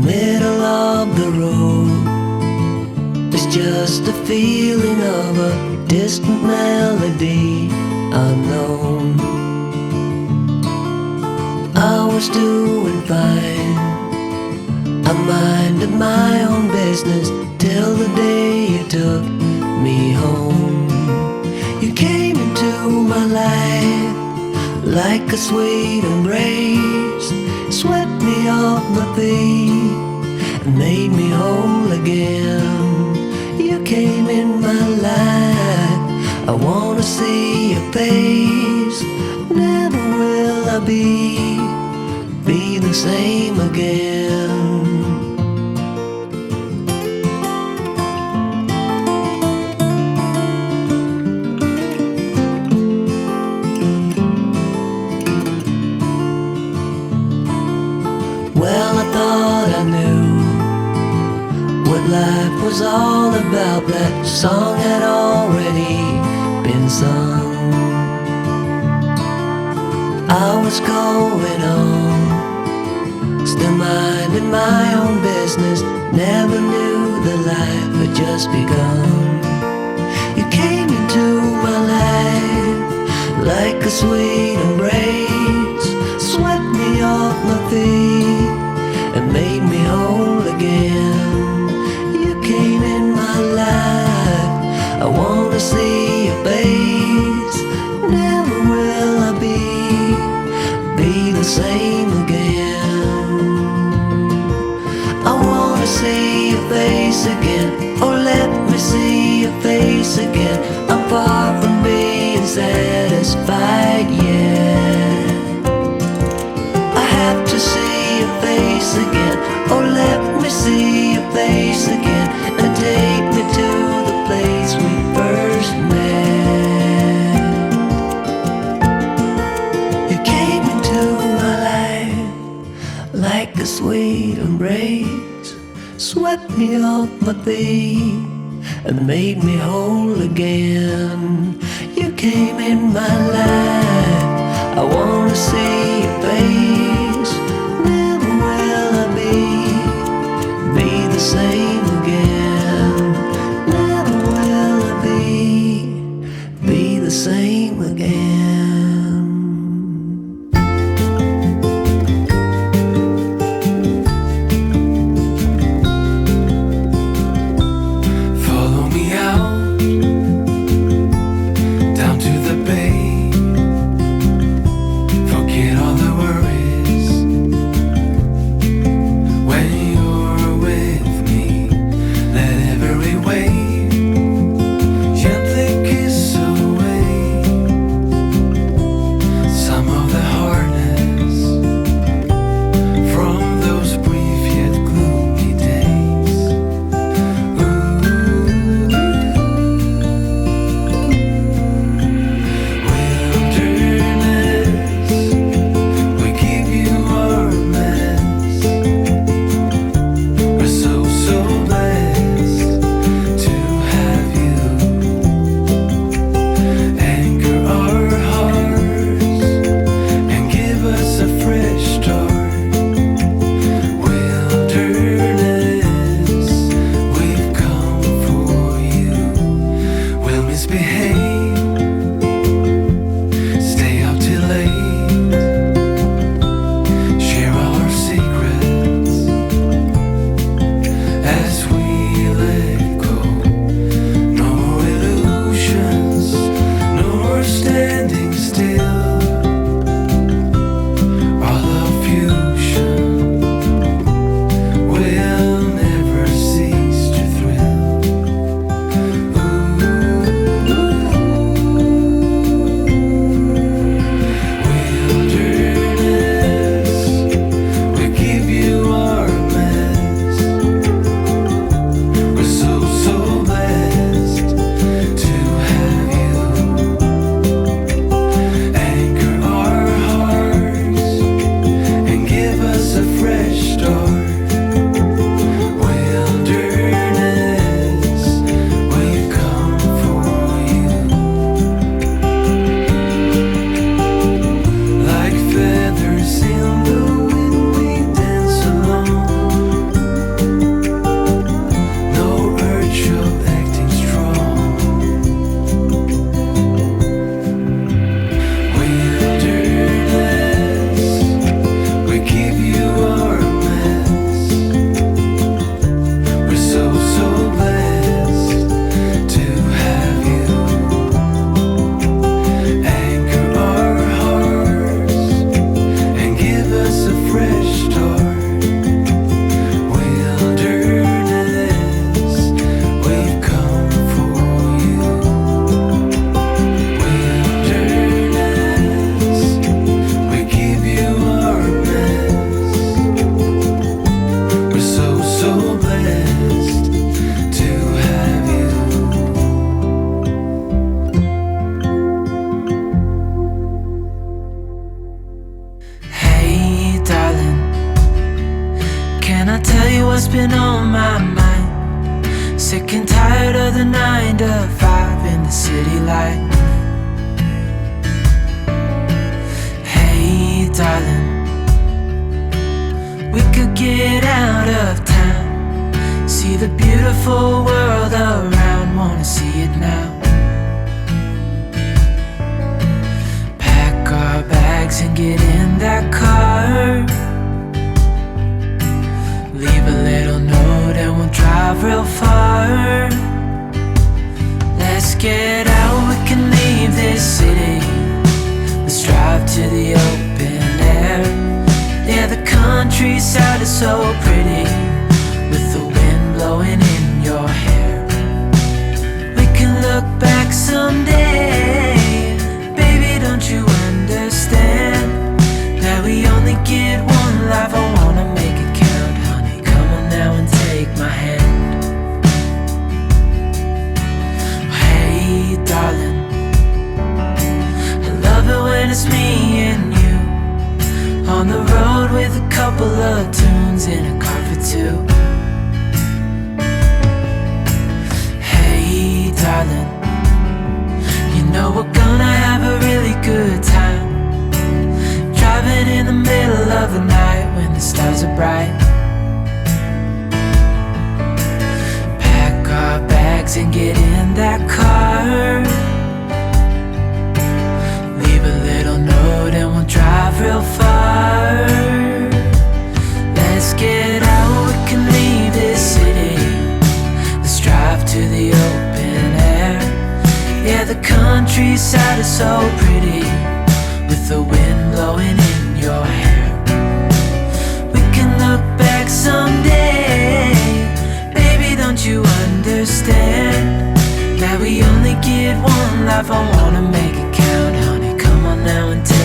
middle of the road. It's just a feeling of a distant melody unknown. I was doing fine, I minded my own business till the day you took me home. You came into my life like a sweet embrace, swept me off my feet and made me whole again. You came in my life, I wanna see your face. Never will I be the same again. Well, I thought I knew what life was all about. That song had already been sung. I was going on, still minding my own business. Never knew that life had just begun. You came into my life like a sweet embrace, swept me off my feet and made me whole again. You came in my life, I wanna see your face. Never will I be the same again. I wanna see your face again, oh let me see your face again. I'm far from being satisfied yet. I have to see your face again, oh let me see your face again, and take me to the place we first met. You came into my life like a sweet embrace, swept me off my feet and made me whole again. You came in my life, I wanna see your face. Never will I be the same again. Never will I be the same again. Follow me out down to the bay. Forget all the worries tell you what's been on my mind. Sick and tired of the 9 to 5 in the city life. Hey darling, we could get out of town, see the beautiful world around, wanna see it now. Pack our bags and get in that car, leave a little note and we'll drive real far. Let's get out, we can leave this city. Let's drive to the open air. Yeah, the countryside is so pretty, with the wind blowing in your hair. We can look back someday. Baby, don't you understand that we only get one life? I wanna make it count, honey. Come on now and take my hand. Hey darling, I love it when it's me and you, on the road with a couple of tunes in a car for two. Hey darling, you know we're gonna have a really good time, driving in the middle of the night when the stars are bright. Pack our bags and get in that car, leave a little note and we'll drive real far. Let's get out, we can leave this city. Let's drive to the open air. Yeah, the countryside is so pretty, with the wind blowing in your hair. We can look back someday. Baby, don't you understand that we only get one life? I wanna make it count, honey. Come on now and take